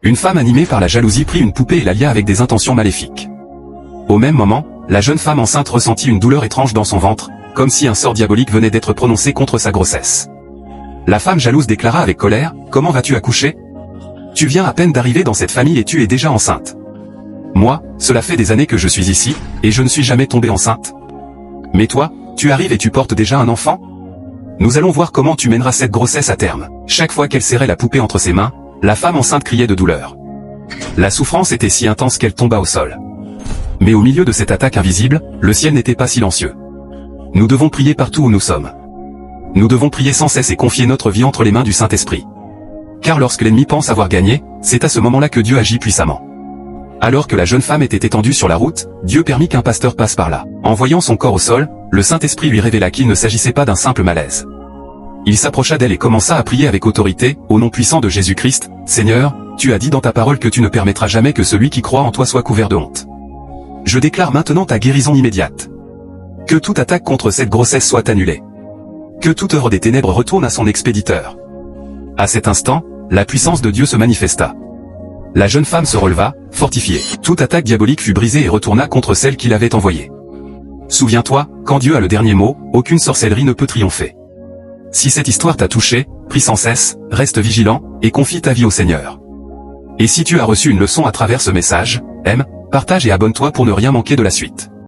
Une femme animée par la jalousie prit une poupée et la lia avec des intentions maléfiques. Au même moment, la jeune femme enceinte ressentit une douleur étrange dans son ventre, comme si un sort diabolique venait d'être prononcé contre sa grossesse. La femme jalouse déclara avec colère, « Comment vas-tu accoucher? Tu viens à peine d'arriver dans cette famille et tu es déjà enceinte. Moi, cela fait des années que je suis ici, et je ne suis jamais tombée enceinte. Mais toi, tu arrives et tu portes déjà un enfant? Nous allons voir comment tu mèneras cette grossesse à terme. » Chaque fois qu'elle serrait la poupée entre ses mains, la femme enceinte criait de douleur. La souffrance était si intense qu'elle tomba au sol. Mais au milieu de cette attaque invisible, le ciel n'était pas silencieux. Nous devons prier partout où nous sommes. Nous devons prier sans cesse et confier notre vie entre les mains du Saint-Esprit. Car lorsque l'ennemi pense avoir gagné, c'est à ce moment-là que Dieu agit puissamment. Alors que la jeune femme était étendue sur la route, Dieu permit qu'un pasteur passe par là. En voyant son corps au sol, le Saint-Esprit lui révéla qu'il ne s'agissait pas d'un simple malaise. Il s'approcha d'elle et commença à prier avec autorité, au nom puissant de Jésus-Christ, « Seigneur, tu as dit dans ta parole que tu ne permettras jamais que celui qui croit en toi soit couvert de honte. Je déclare maintenant ta guérison immédiate. Que toute attaque contre cette grossesse soit annulée. Que toute œuvre des ténèbres retourne à son expéditeur. » À cet instant, la puissance de Dieu se manifesta. La jeune femme se releva, fortifiée. Toute attaque diabolique fut brisée et retourna contre celle qui l'avait envoyée. Souviens-toi, quand Dieu a le dernier mot, aucune sorcellerie ne peut triompher. Si cette histoire t'a touché, prie sans cesse, reste vigilant, et confie ta vie au Seigneur. Et si tu as reçu une leçon à travers ce message, aime, partage et abonne-toi pour ne rien manquer de la suite.